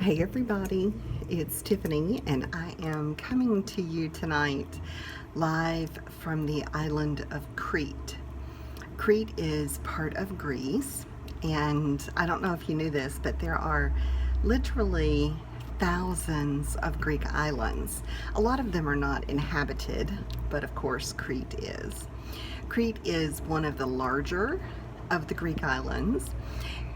Hey everybody, it's Tiffany and I am coming to you tonight live from the island of Crete. Crete is part of Greece, and I don't know if you knew this, but there are literally thousands of Greek islands. A lot of them are not inhabited, but of course Crete is. Crete is one of the larger of the Greek islands,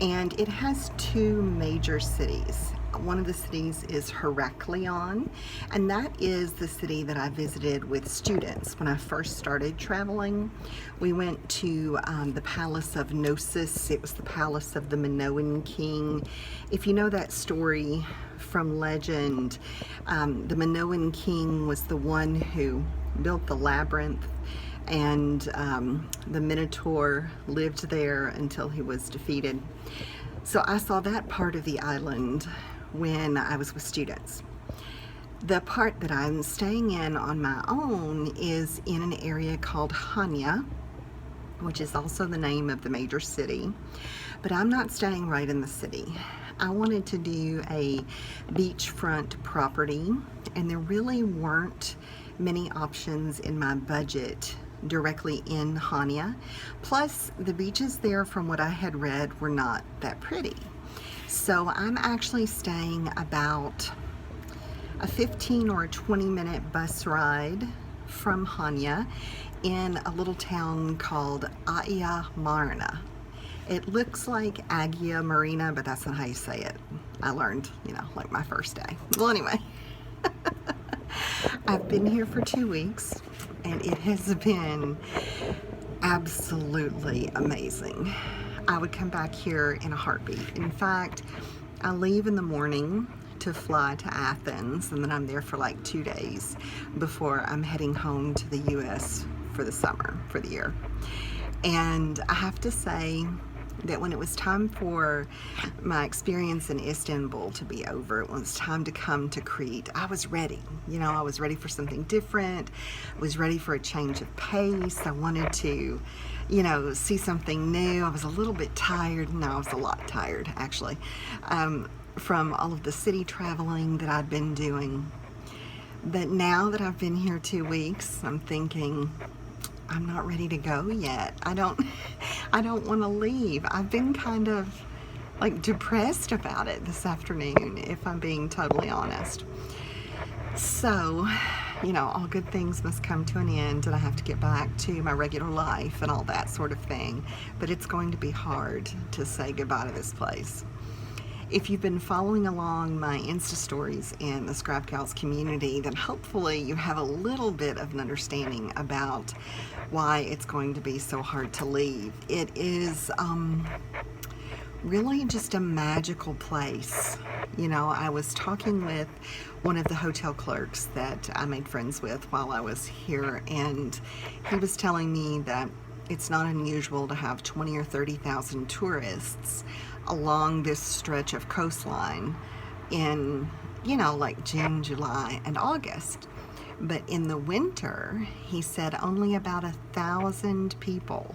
and it has two major cities. One of the cities is Heraklion, and that is the city that I visited with students when I first started traveling. We went to the Palace of Knossos. It was the palace of the Minoan king. If you know that story from legend, the Minoan king was the one who built the labyrinth, and the Minotaur lived there until he was defeated. So I saw that part of the island when I was with students. The part that I'm staying in on my own is in an area called Hania, which is also the name of the major city, but I'm not staying right in the city. I wanted to do a beachfront property, and there really weren't many options in my budget directly in Hania. Plus, the beaches there, from what I had read, were not that pretty. So I'm actually staying about a 15 or a 20-minute bus ride from Hania in a little town called Aia Marina. It looks like Agia Marina, but that's not how you say it. I learned, like my first day. Well, anyway, I've been here for 2 weeks, and it has been absolutely amazing. I would come back here in a heartbeat. In fact, I leave in the morning to fly to Athens, and then I'm there for like 2 days before I'm heading home to the US for the summer, for the year. And I have to say that when it was time for my experience in Istanbul to be over, it was time to come to Crete, I was ready. I was ready for something different. I was ready for a change of pace. I wanted to, see something new. I was a little bit tired. No, I was a lot tired, actually, from all of the city traveling that I'd been doing. But now that I've been here 2 weeks, I'm thinking, I'm not ready to go yet. I don't want to leave. I've been kind of like depressed about it this afternoon, if I'm being totally honest. So, all good things must come to an end, and I have to get back to my regular life and all that sort of thing. But it's going to be hard to say goodbye to this place. If you've been following along my Insta stories in the Scrap Gals community, then hopefully you have a little bit of an understanding about why it's going to be so hard to leave. It is really just a magical place. I was talking with one of the hotel clerks that I made friends with while I was here, and he was telling me that it's not unusual to have 20 or 30,000 tourists along this stretch of coastline in, like June, July, and August. But in the winter, he said only about 1,000 people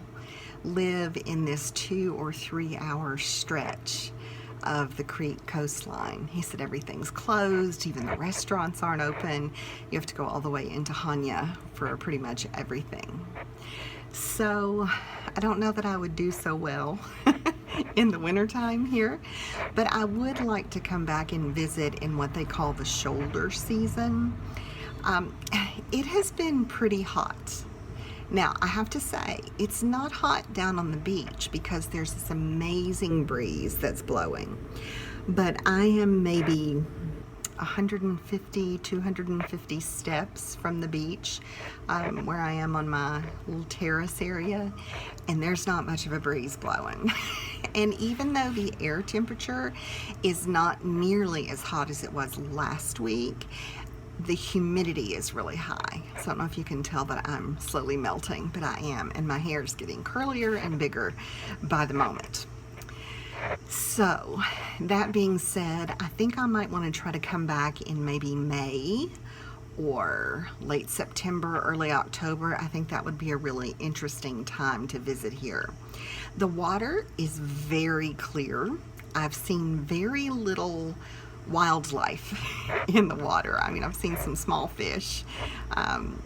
live in this 2 or 3 hour stretch of the Crete coastline. He said everything's closed, even the restaurants aren't open. You have to go all the way into Hania for pretty much everything. So I don't know that I would do so well in the wintertime here, but I would like to come back and visit in what they call the shoulder season. It has been pretty hot. Now, I have to say, it's not hot down on the beach because there's this amazing breeze that's blowing, but I am maybe 150, 250 steps from the beach, where I am on my little terrace area, and there's not much of a breeze blowing. And even though the air temperature is not nearly as hot as it was last week, the humidity is really high. So I don't know if you can tell that I'm slowly melting, but I am, and my hair is getting curlier and bigger by the moment. So, that being said, I think I might want to try to come back in maybe May or late September, early October. I think that would be a really interesting time to visit here. The water is very clear. I've seen very little wildlife in the water. I mean, I've seen some small fish,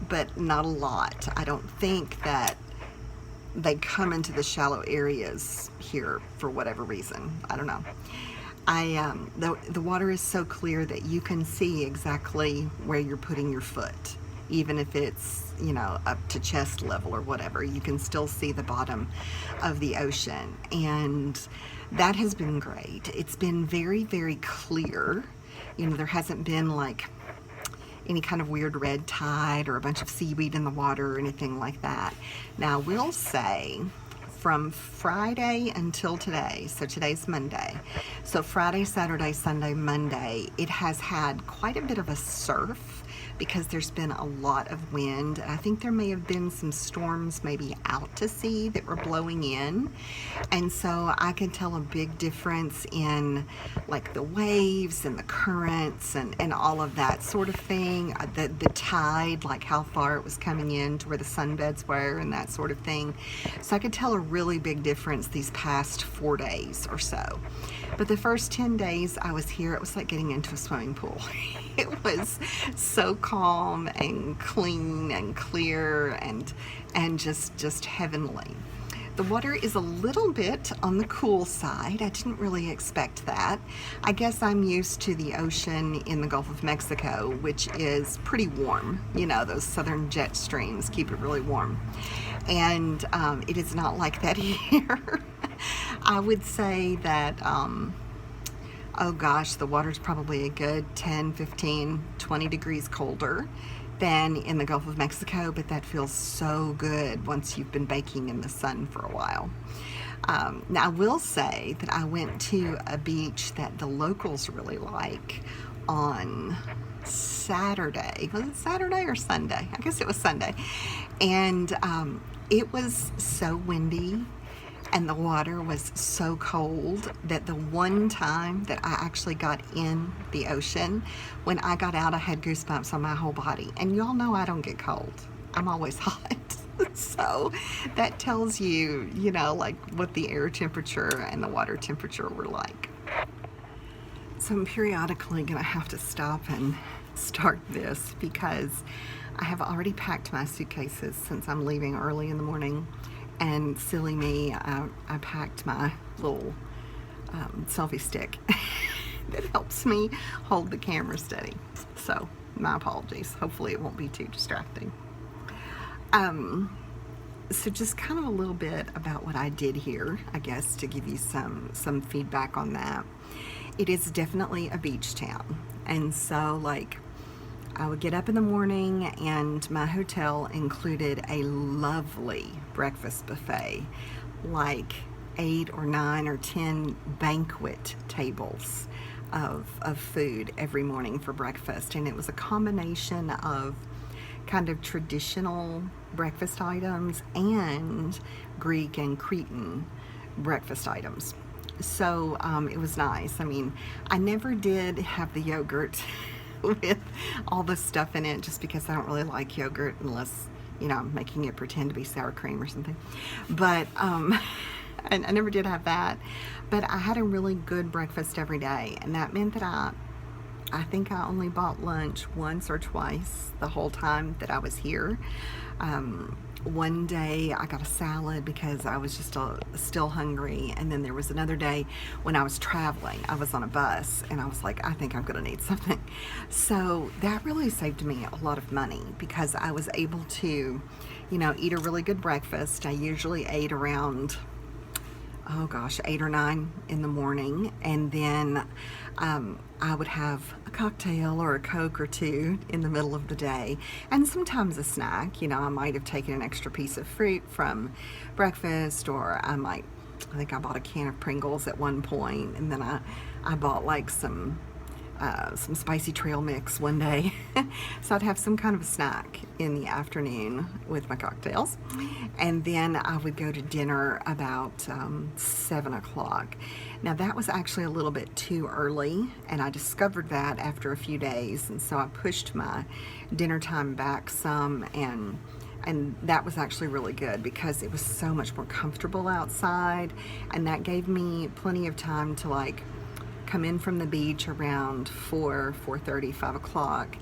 but not a lot. I don't think that they come into the shallow areas here for whatever reason. I don't know. The water is so clear that you can see exactly where you're putting your foot, even if it's, you know, up to chest level or whatever. You can still see the bottom of the ocean, and that has been great. It's been very, very clear. You know, there hasn't been like any kind of weird red tide or a bunch of seaweed in the water or anything like that. Now, I will say, from Friday until today, so today's Monday, so Friday, Saturday, Sunday, Monday, it has had quite a bit of a surf because there's been a lot of wind. I think there may have been some storms maybe out to sea that were blowing in, and so I can tell a big difference in like the waves and the currents and all of that sort of thing. The tide, like how far it was coming in to where the sunbeds were and that sort of thing. So I could tell a really big difference these past 4 days or so. But the first 10 days I was here, it was like getting into a swimming pool. It was so calm and clean and clear and just heavenly. The water is a little bit on the cool side. I didn't really expect that. I guess I'm used to the ocean in the Gulf of Mexico, which is pretty warm. You know, those southern jet streams keep it really warm. And it is not like that here. I would say that, oh gosh, the water's probably a good 10, 15, 20 degrees colder than in the Gulf of Mexico, but that feels so good once you've been baking in the sun for a while. Now, I will say that I went to a beach that the locals really like on Saturday. Was it Saturday or Sunday? I guess it was Sunday. And it was so windy and the water was so cold that the one time that I actually got in the ocean, when I got out, I had goosebumps on my whole body. And y'all know I don't get cold. I'm always hot. So that tells you, you know, like what the air temperature and the water temperature were like. So I'm periodically gonna have to stop and start this because I have already packed my suitcases since I'm leaving early in the morning. And silly me, I packed my little selfie stick that helps me hold the camera steady. So my apologies. Hopefully it won't be too distracting. So just kind of a little bit about what I did here, I guess, to give you some feedback on that. It is definitely a beach town. And so like I would get up in the morning and my hotel included a lovely breakfast buffet, like 8 or 9 or 10 banquet tables of food every morning for breakfast. And it was a combination of kind of traditional breakfast items and Greek and Cretan breakfast items. So it was nice. I mean, I never did have the yogurt with all the stuff in it just because I don't really like yogurt unless, you know, I'm making it pretend to be sour cream or something. But and I never did have that. But I had a really good breakfast every day, and that meant that I think I only bought lunch once or twice the whole time that I was here. One day I got a salad because I was just still hungry, and then there was another day when I was traveling. I was on a bus and I was like, I think I'm gonna need something. So that really saved me a lot of money because I was able to, you know, eat a really good breakfast. I usually ate around, oh gosh, 8 or 9 in the morning, and then I would have a cocktail or a Coke or two in the middle of the day, and sometimes a snack. You know, I might have taken an extra piece of fruit from breakfast, or I think I bought a can of Pringles at one point, and then I bought like some spicy trail mix one day. So I'd have some kind of a snack in the afternoon with my cocktails. And then I would go to dinner about 7 o'clock. Now that was actually a little bit too early, and I discovered that after a few days. And so I pushed my dinner time back some, and that was actually really good because it was so much more comfortable outside, and that gave me plenty of time to like come in from the beach around 4:30, 5 o'clock,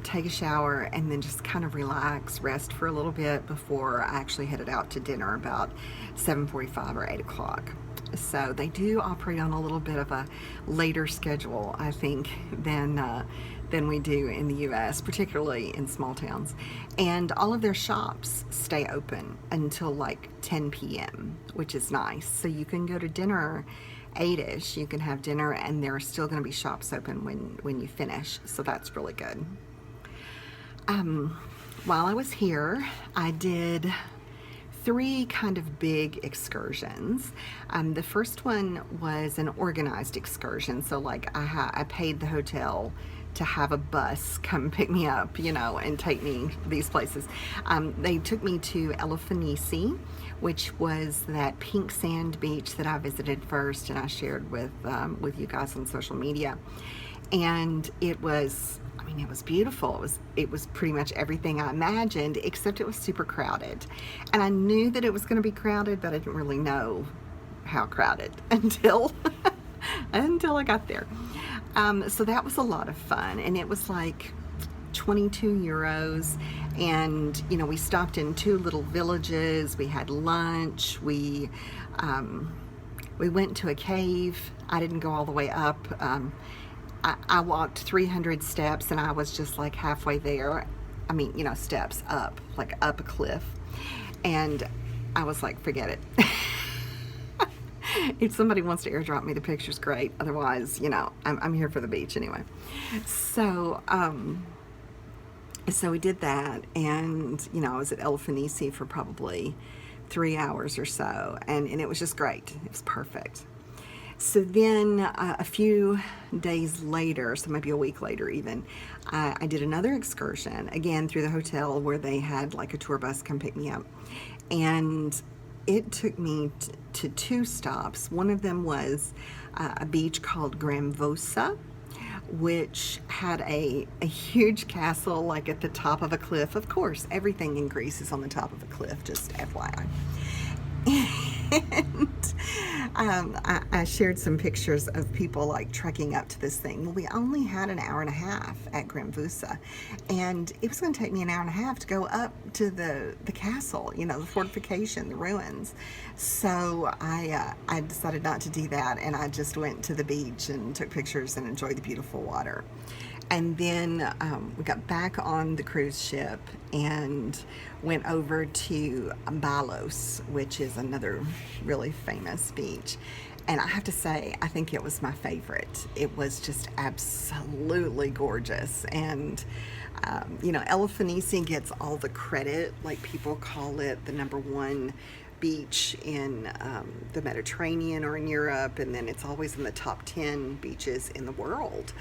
take a shower, and then just kind of relax, rest for a little bit before I actually headed out to dinner about 7:45 or 8 o'clock. So they do operate on a little bit of a later schedule, I think, than we do in the U.S., particularly in small towns. And all of their shops stay open until like 10 p.m., which is nice. So you can go to dinner 8-ish, you can have dinner, and there are still going to be shops open when you finish. So that's really good. While I was here, I did 3 kind of big excursions. The first one was an organized excursion. So like I paid the hotel to have a bus come pick me up, and take me these places. They took me to Elafonisi, which was that pink sand beach that I visited first and I shared with you guys on social media. And it was beautiful. It was pretty much everything I imagined, except it was super crowded. And I knew that it was going to be crowded, but I didn't really know how crowded until I got there. So that was a lot of fun, and it was like 22 euros. And we stopped in 2 little villages. We had lunch. We went to a cave. I didn't go all the way up. I walked 300 steps, and I was just like halfway there. Steps up, like up a cliff. And I was like, forget it. If somebody wants to airdrop me the pictures, great. Otherwise, I'm here for the beach anyway. So, so we did that, and I was at Elafonisi for probably 3 hours or so, and it was just great. It was perfect. So then a few days later, so maybe a week later even, I did another excursion, again through the hotel, where they had like a tour bus come pick me up. And it took me to 2 stops. One of them was a beach called Gramvosa, which had a huge castle like at the top of a cliff. Of course, everything in Greece is on the top of a cliff, just FYI. And I shared some pictures of people like trekking up to this thing. Well, we only had an hour and a half at Gramvosa, and it was going to take me an hour and a half to go up to the castle, the fortification, the ruins. So I decided not to do that, and I just went to the beach and took pictures and enjoyed the beautiful water. And then we got back on the cruise ship and went over to Balos, which is another really famous beach. And I have to say, I think it was my favorite. It was just absolutely gorgeous. And, Elafonisi gets all the credit. Like, people call it the #1 beach in the Mediterranean or in Europe, and then it's always in the top 10 beaches in the world.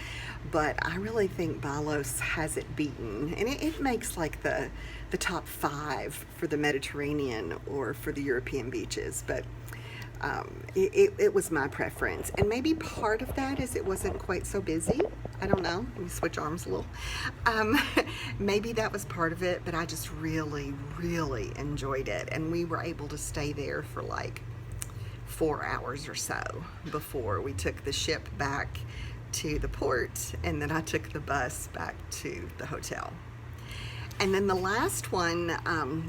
But I really think Balos has it beaten, and it makes like the top 5 for the Mediterranean or for the European beaches. But it was my preference, and maybe part of that is it wasn't quite so busy. I don't know. Let me switch arms a little. Maybe that was part of it, but I just really, really enjoyed it. And we were able to stay there for like 4 hours or so before we took the ship back to the port, and then I took the bus back to the hotel. And then the last one,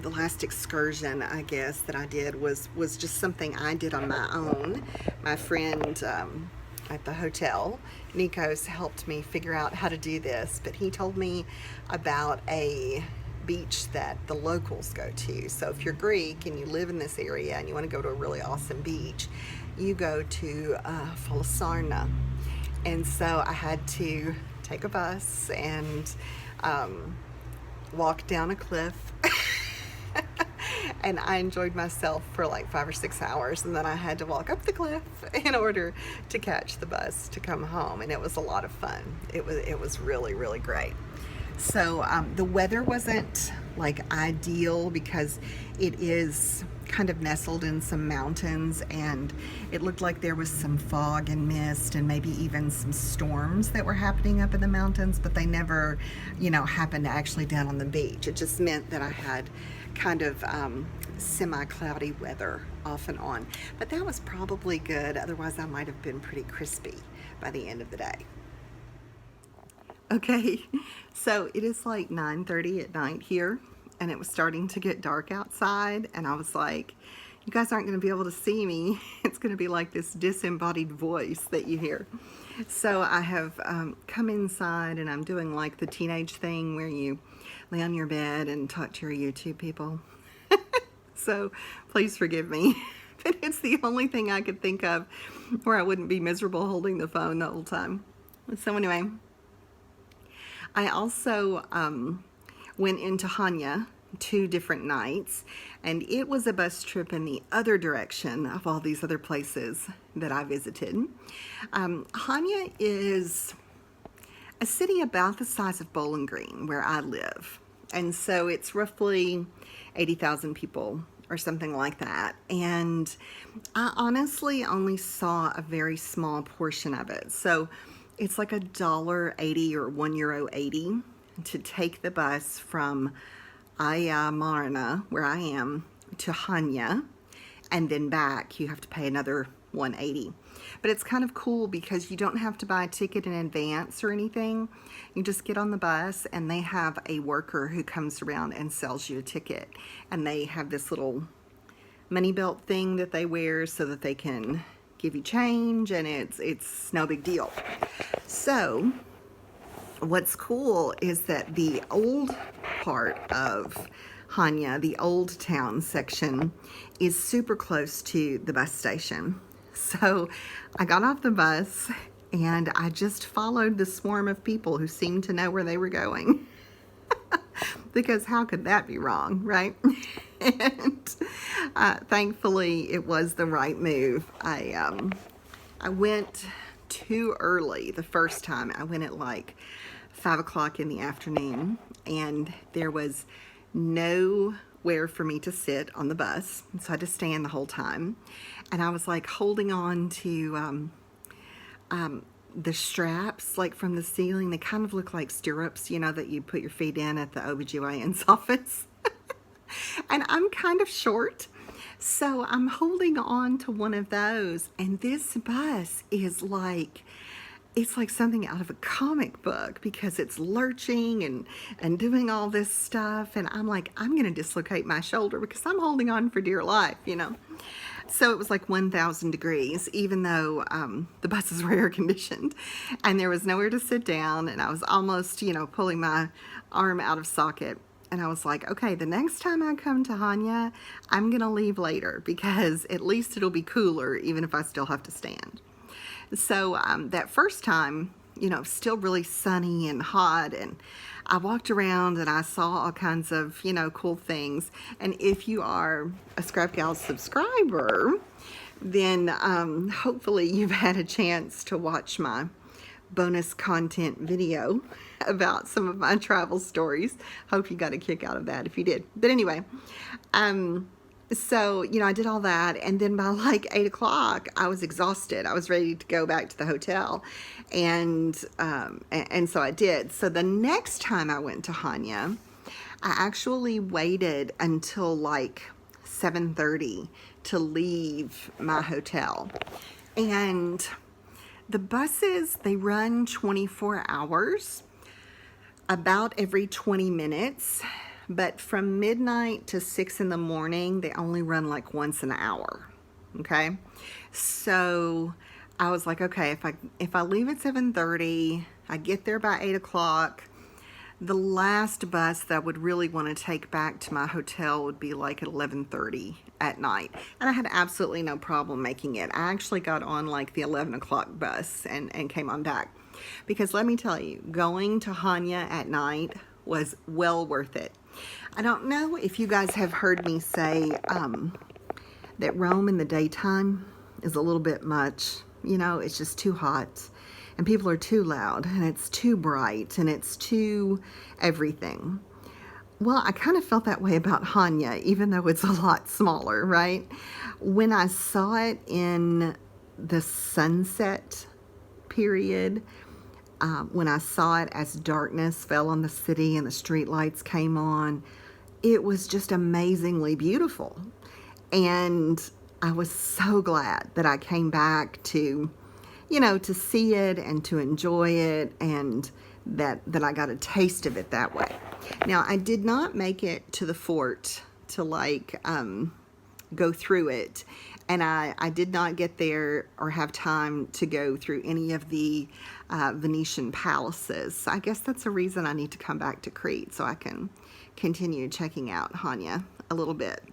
the last excursion, I guess, that I did was just something I did on my own. My friend at the hotel, Nikos, helped me figure out how to do this, but he told me about a beach that the locals go to. So if you're Greek and you live in this area and you want to go to a really awesome beach, you go to Folisarna. And so I had to take a bus and walk down a cliff. And I enjoyed myself for like 5 or 6 hours, and then I had to walk up the cliff in order to catch the bus to come home, and it was a lot of fun. It was really, really great. So the weather wasn't like ideal because it is kind of nestled in some mountains, and it looked like there was some fog and mist and maybe even some storms that were happening up in the mountains, but they never, happened actually down on the beach. It just meant that I had kind of semi-cloudy weather off and on. But that was probably good, otherwise I might have been pretty crispy by the end of the day. Okay, so it is like 9:30 at night here, and it was starting to get dark outside, and I was like, you guys aren't going to be able to see me. It's going to be like this disembodied voice that you hear. So I have come inside, and I'm doing like the teenage thing where you lay on your bed and talk to your YouTube people. So please forgive me, but it's the only thing I could think of where I wouldn't be miserable holding the phone the whole time. So anyway, I also went into Hanya 2 different nights, and it was a bus trip in the other direction of all these other places that I visited. Hanya is a city about the size of Bowling Green, where I live, and so it's roughly 80,000 people or something like that, and I honestly only saw a very small portion of it. So it's like $1.80 or €1.80 to take the bus from Aya Marina, where I am, to Hanya, and then back you have to pay another $1.80. But it's kind of cool because you don't have to buy a ticket in advance or anything. You just get on the bus, and they have a worker who comes around and sells you a ticket, and they have this little money belt thing that they wear so that they can give you change, and it's no big deal. So what's cool is that the old part of Hanya, the old town section, is super close to the bus station. So I got off the bus, and I just followed the swarm of people who seemed to know where they were going. Because how could that be wrong, right? And thankfully it was the right move. I went too early the first time. I went at like 5 o'clock in the afternoon, and there was nowhere for me to sit on the bus, so I had to stand the whole time. And I was like holding on to the straps, like from the ceiling. They kind of look like stirrups, that you put your feet in at the OBGYN's office. And I'm kind of short, so I'm holding on to one of those, and this bus is like, it's like something out of a comic book because it's lurching and doing all this stuff, and I'm like, I'm gonna dislocate my shoulder because I'm holding on for dear life, So it was like 1,000 degrees, even though the buses were air conditioned, and there was nowhere to sit down, and I was almost, pulling my arm out of socket. And I was like, okay, the next time I come to Hanya, I'm gonna leave later because at least it'll be cooler, even if I still have to stand. So that first time, still really sunny and hot, and I walked around and I saw all kinds of, cool things. And if you are a Scrap Gal subscriber, then hopefully you've had a chance to watch my bonus content video about some of my travel stories. Hope you got a kick out of that if you did. But anyway, so, I did all that, and then by like 8 o'clock, I was exhausted. I was ready to go back to the hotel, and so I did. So the next time I went to Hanya, I actually waited until like 7:30 to leave my hotel. And the buses, they run 24 hours, about every 20 minutes. But from midnight to 6 in the morning, they only run like once an hour, okay? So I was like, okay, if I leave at 7:30, I get there by 8 o'clock, the last bus that I would really want to take back to my hotel would be like at 11:30 at night. And I had absolutely no problem making it. I actually got on like the 11 o'clock bus and came on back. Because let me tell you, going to Hanya at night was well worth it. I don't know if you guys have heard me say that Rome in the daytime is a little bit much. It's just too hot, and people are too loud, and it's too bright, and it's too everything. Well, I kind of felt that way about Hanya, even though it's a lot smaller, right? When I saw it in the sunset period, when I saw it as darkness fell on the city and the street lights came on, it was just amazingly beautiful. And I was so glad that I came back to, to see it and to enjoy it, and that I got a taste of it that way. Now, I did not make it to the fort to go through it, and I did not get there or have time to go through any of the Venetian palaces. So I guess that's a reason I need to come back to Crete so I can continue checking out Hanya a little bit.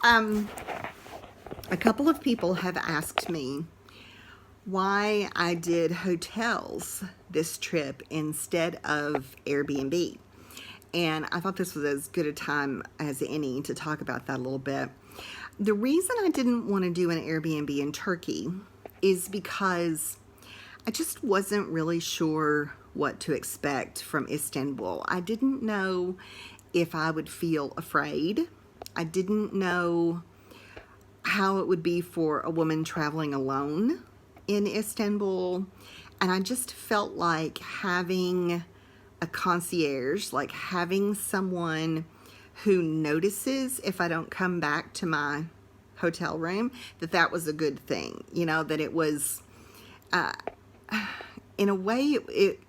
A couple of people have asked me why I did hotels this trip instead of Airbnb. And I thought this was as good a time as any to talk about that a little bit. The reason I didn't want to do an Airbnb in Turkey is because I just wasn't really sure what to expect from Istanbul. I didn't know if I would feel afraid. I didn't know how it would be for a woman traveling alone in Istanbul. And I just felt like having a concierge, like having someone who notices if I don't come back to my hotel room, that was a good thing. That it was, in a way, it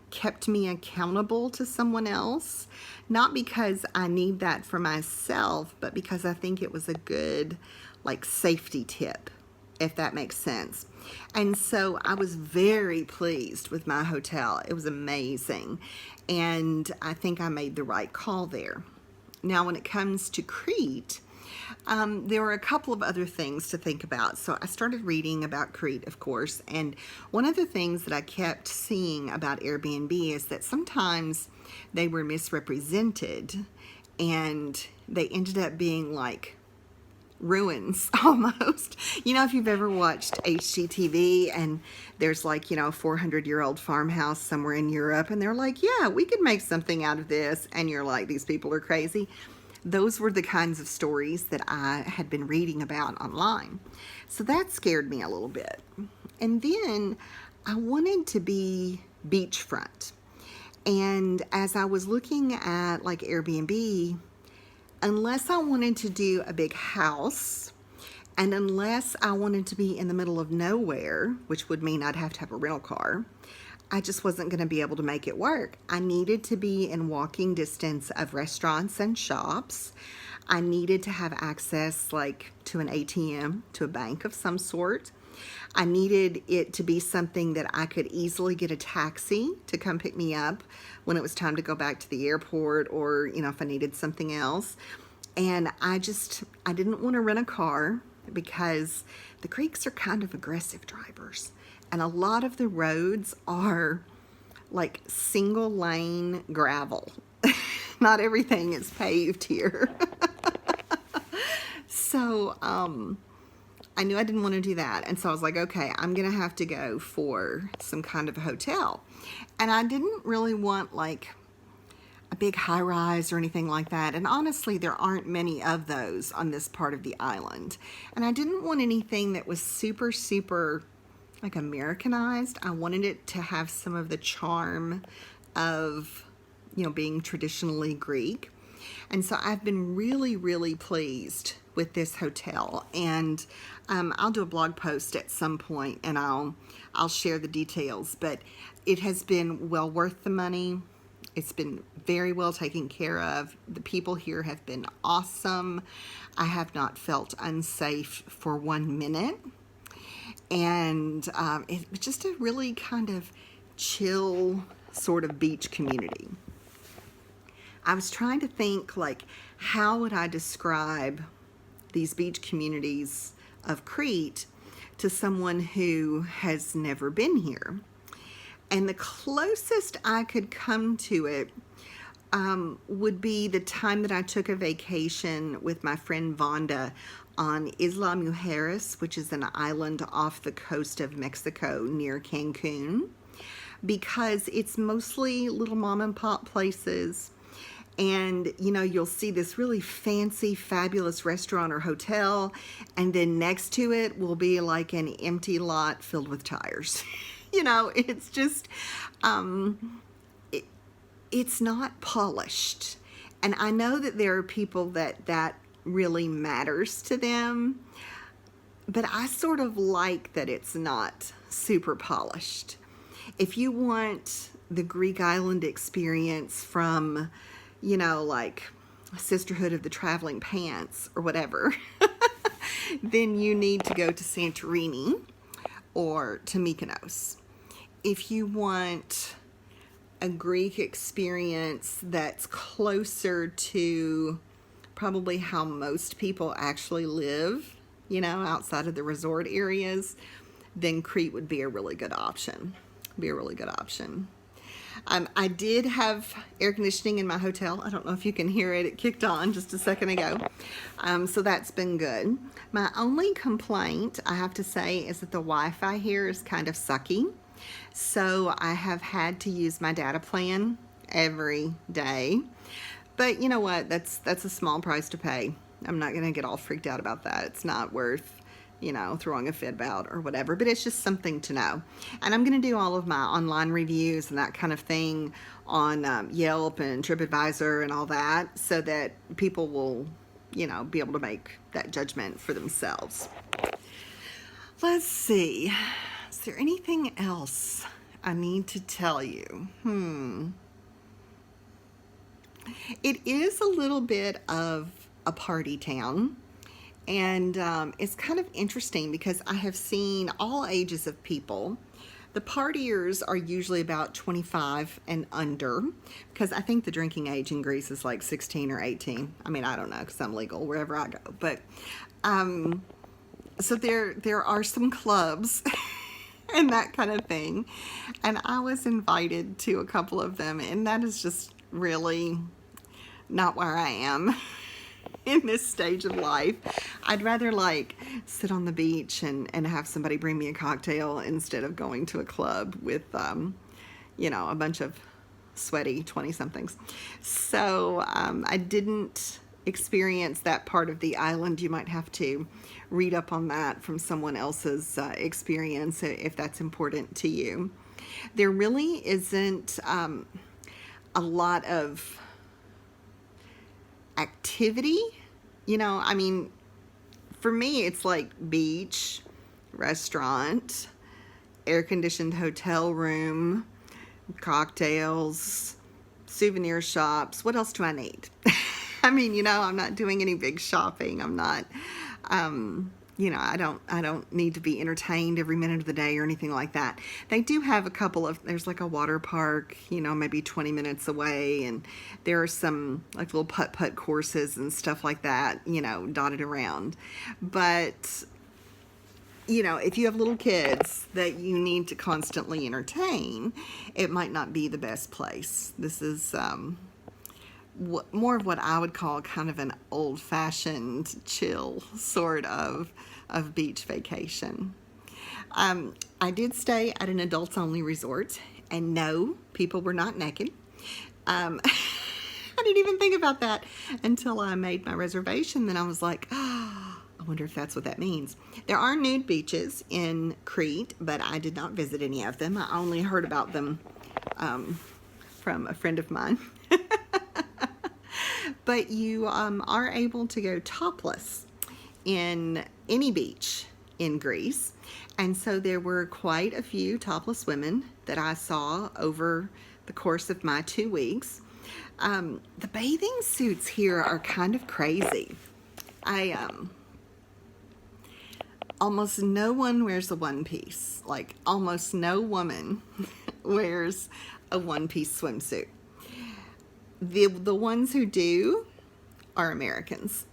kept me accountable to someone else, not because I need that for myself, but because I think it was a good, safety tip, if that makes sense. And so I was very pleased with my hotel. It was amazing. And I think I made the right call there. Now, when it comes to Crete, there were a couple of other things to think about. So I started reading about Crete, of course, and one of the things that I kept seeing about Airbnb is that sometimes they were misrepresented and they ended up being like ruins almost. If you've ever watched HGTV and there's a 400-year-old farmhouse somewhere in Europe and they're like, yeah, we could make something out of this, and you're like, these people are crazy. Those were the kinds of stories that I had been reading about online. So that scared me a little bit. And then I wanted to be beachfront. And as I was looking at Airbnb, unless I wanted to do a big house, and unless I wanted to be in the middle of nowhere, which would mean I'd have to have a rental car, I just wasn't going to be able to make it work. I needed to be in walking distance of restaurants and shops. I needed to have access to an ATM, to a bank of some sort. I needed it to be something that I could easily get a taxi to come pick me up when it was time to go back to the airport, or, if I needed something else. And I didn't want to rent a car because the Greeks are kind of aggressive drivers. And a lot of the roads are single lane gravel. Not everything is paved here. So, I knew I didn't want to do that. And so I was like, okay, I'm going to have to go for some kind of a hotel. And I didn't really want a big high rise or anything like that. And honestly, there aren't many of those on this part of the island. And I didn't want anything that was super, super Americanized. I wanted it to have some of the charm of, being traditionally Greek. And so I've been really, really pleased with this hotel, and I'll do a blog post at some point and I'll share the details, but it has been well worth the money. It's been very well taken care of. The people here have been awesome. I have not felt unsafe for 1 minute. And it was just a really kind of chill sort of beach community. I was trying to think how would I describe these beach communities of Crete to someone who has never been here. And the closest I could come to it would be the time that I took a vacation with my friend Vonda on Isla Mujeres, which is an island off the coast of Mexico near Cancun, because it's mostly little mom and pop places. And you know, you'll see this really fancy, fabulous restaurant or hotel, and then next to it will be like an empty lot filled with tires. You know, it's just, it's not polished. And I know that there are people that really matters to them, but I sort of like that it's not super polished. If you want the Greek island experience from, you know, like Sisterhood of the Traveling Pants or whatever, then you need to go to Santorini or to Mykonos. If you want a Greek experience that's closer to probably how most people actually live, you know, outside of the resort areas, then Crete would be a really good option. I did have air conditioning in my hotel. I don't know if you can hear it. It kicked on just a second ago. So that's been good. My only complaint, I have to say, is that the Wi-Fi here is kind of sucky. So I have had to use my data plan every day. But you know what? That's a small price to pay. I'm not going to get all freaked out about that. It's not worth, you know, throwing a fit about or whatever, but it's just something to know. And I'm going to do all of my online reviews and that kind of thing on Yelp and TripAdvisor and all that, so that people will, you know, be able to make that judgment for themselves. Let's see. Is there anything else I need to tell you? It is a little bit of a party town. And it's kind of interesting because I have seen all ages of people. The partiers are usually about 25 and under, because I think the drinking age in Greece is like 16 or 18. I mean, I don't know, because I'm legal wherever I go. But so there are some clubs and that kind of thing. And I was invited to a couple of them, and that is just really not where I am in this stage of life. I'd rather like sit on the beach and have somebody bring me a cocktail instead of going to a club with, you know, a bunch of sweaty 20-somethings. So I didn't experience that part of the island. You might have to read up on that from someone else's experience if that's important to you. There really isn't a lot of activity. You know, I mean, for me, it's like beach, restaurant, air-conditioned hotel room, cocktails, souvenir shops. What else do I need? I mean, you know, I'm not doing any big shopping. I'm not, you know, I don't need to be entertained every minute of the day or anything like that. They do have a couple of, there's like a water park, you know, maybe 20 minutes away, and there are some like little putt-putt courses and stuff like that, you know, dotted around. But, you know, if you have little kids that you need to constantly entertain, it might not be the best place. This is more of what I would call kind of an old-fashioned, chill sort of beach vacation. I did stay at an adults-only resort, and no, people were not naked. I didn't even think about that until I made my reservation. Then I was like, oh, I wonder if that's what that means. There are nude beaches in Crete, but I did not visit any of them. I only heard about them from a friend of mine. But you are able to go topless in any beach in Greece. And so there were quite a few topless women that I saw over the course of my 2 weeks. The bathing suits here are kind of crazy. Almost no one wears a one-piece. Like, almost no woman wears a one-piece swimsuit. The ones who do are Americans,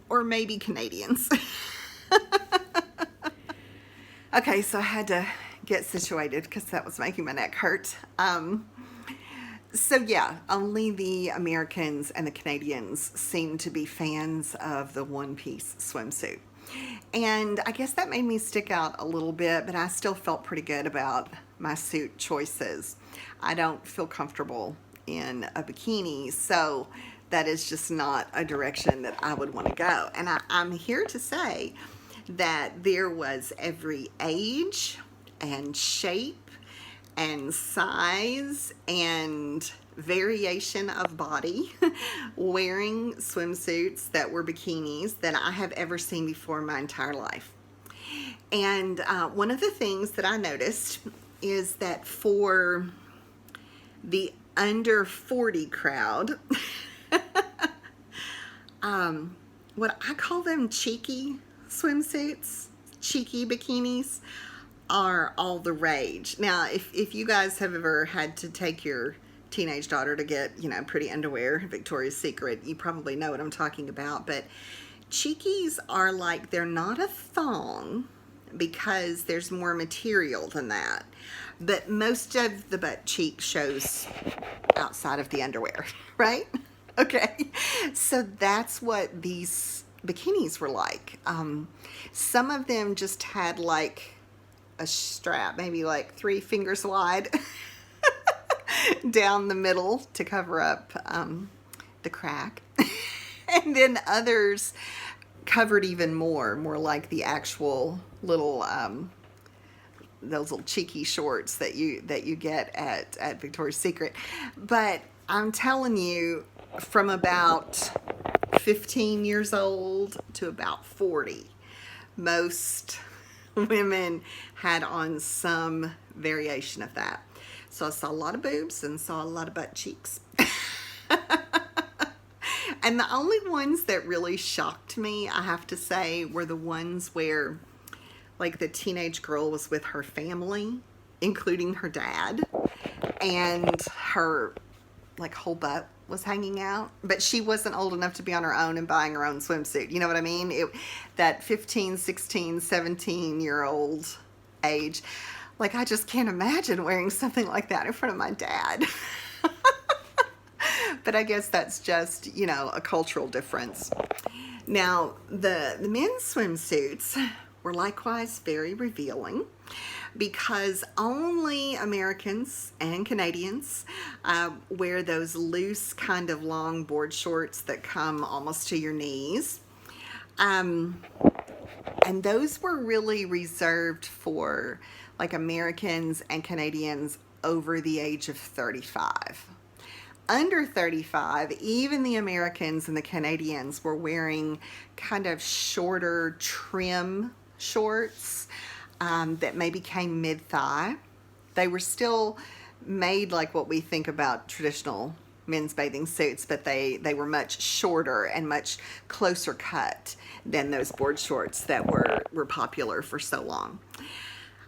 or maybe Canadians. Okay, so I had to get situated because that was making my neck hurt. So yeah, only the Americans and the Canadians seem to be fans of the one-piece swimsuit. And I guess that made me stick out a little bit, but I still felt pretty good about my suit choices. I don't feel comfortable in a bikini. So that is just not a direction that I would want to go. And I'm here to say that there was every age and shape and size and variation of body wearing swimsuits that were bikinis that I have ever seen before in my entire life. And one of the things that I noticed is that for the under 40 crowd, what I call them cheeky swimsuits, cheeky bikinis, are all the rage. Now, if you guys have ever had to take your teenage daughter to get, pretty underwear, Victoria's Secret, you probably know what I'm talking about. But cheekies are like, they're not a thong because there's more material than that. But most of the butt cheek shows outside of the underwear, right? Okay, so that's what these bikinis were like. Some of them just had like a strap, maybe like 3 fingers wide down the middle to cover up the crack. And then others covered even more like the actual little those little cheeky shorts that you get at Victoria's Secret. But I'm telling you, from about 15 years old to about 40, most women had on some variation of that. So I saw a lot of boobs and saw a lot of butt cheeks. And the only ones that really shocked me, I have to say, were the ones where like the teenage girl was with her family, including her dad, and her like whole butt was hanging out, but she wasn't old enough to be on her own and buying her own swimsuit. You know what I mean? That 15, 16, 17-year-old age, like I just can't imagine wearing something like that in front of my dad. But I guess that's just, a cultural difference. Now, the men's swimsuits were likewise very revealing, because only Americans and Canadians wear those loose kind of long board shorts that come almost to your knees. And those were really reserved for like Americans and Canadians over the age of 35. Under 35, even the Americans and the Canadians were wearing kind of shorter trim shorts that maybe came mid-thigh. They were still made like what we think about traditional men's bathing suits, but they were much shorter and much closer cut than those board shorts that were popular for so long.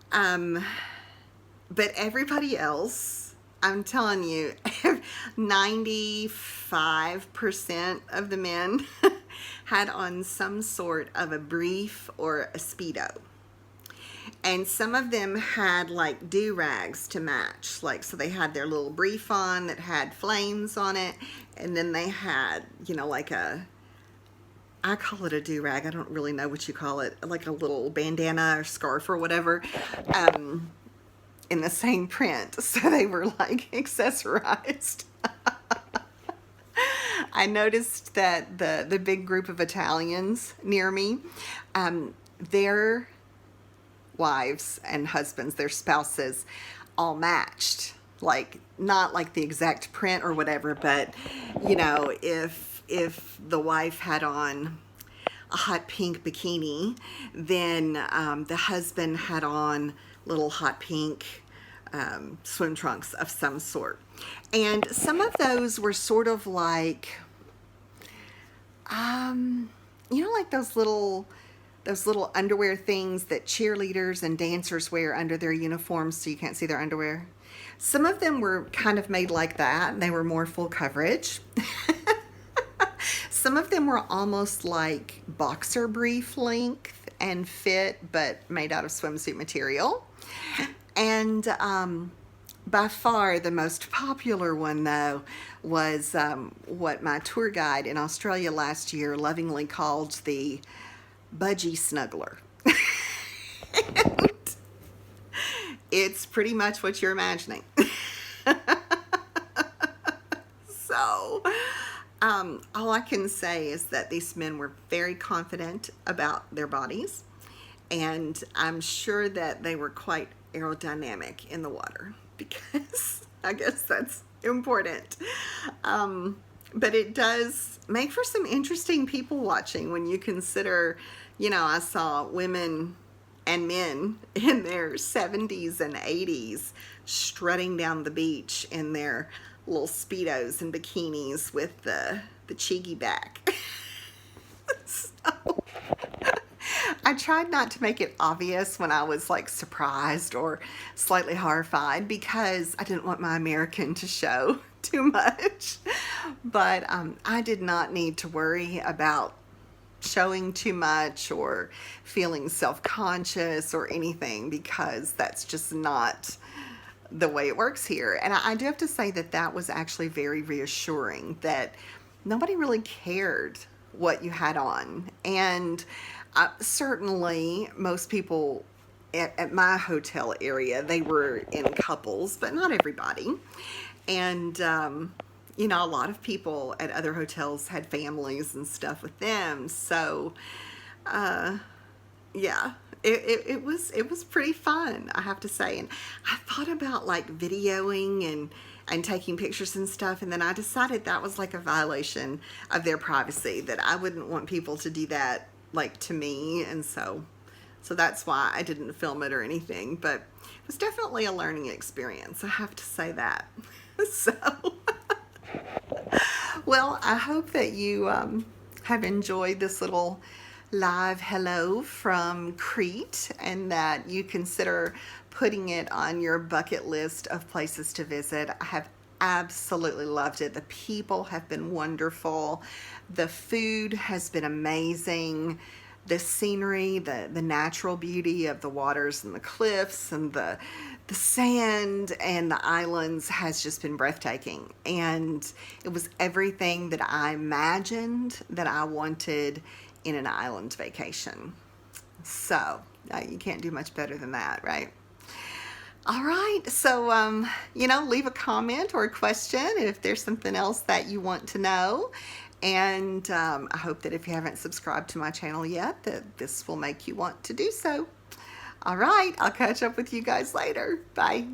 But everybody else, I'm telling you, 95% of the men had on some sort of a brief or a Speedo. And some of them had like do-rags to match. Like, so they had their little brief on that had flames on it. And then they had, like I call it a do-rag. I don't really know what you call it. Like a little bandana or scarf or whatever. In the same print. So they were like accessorized. I noticed that the big group of Italians near me, their wives and husbands, their spouses, all matched. Like, not like the exact print or whatever, but if the wife had on a hot pink bikini, then the husband had on little hot pink swim trunks of some sort. And some of those were sort of like, like those little underwear things that cheerleaders and dancers wear under their uniforms so you can't see their underwear. Some of them were kind of made like that, and they were more full coverage. Some of them were almost like boxer brief length and fit, but made out of swimsuit material. And by far the most popular one, though, was what my tour guide in Australia last year lovingly called the budgie snuggler. And it's pretty much what you're imagining. All I can say is that these men were very confident about their bodies, and I'm sure that they were quite aerodynamic in the water because I guess that's important. But it does make for some interesting people watching when you consider, I saw women and men in their 70s and 80s strutting down the beach in their little Speedos and bikinis with the cheeky back. So I tried not to make it obvious when I was like surprised or slightly horrified because I didn't want my American to show too much. But I did not need to worry about showing too much or feeling self-conscious or anything because that's just not the way it works here. And I do have to say that that was actually very reassuring that nobody really cared what you had on. And certainly most people at my hotel area, they were in couples, but not everybody. And a lot of people at other hotels had families and stuff with them. So yeah, it was pretty fun, I have to say. And I thought about like videoing and taking pictures and stuff, and then I decided that was like a violation of their privacy, that I wouldn't want people to do that like to me, and so that's why I didn't film it or anything. But it was definitely a learning experience, I have to say that. So well, I hope that you have enjoyed this little live hello from Crete, and that you consider putting it on your bucket list of places to visit. I have absolutely loved it. The people have been wonderful. The food has been amazing. The scenery, the natural beauty of the waters and the cliffs and the sand and the islands has just been breathtaking. And it was everything that I imagined that I wanted in an island vacation. So you can't do much better than that, right? All right, so leave a comment or a question if there's something else that you want to know. And I hope that if you haven't subscribed to my channel yet, that this will make you want to do so. All right, I'll catch up with you guys later. Bye.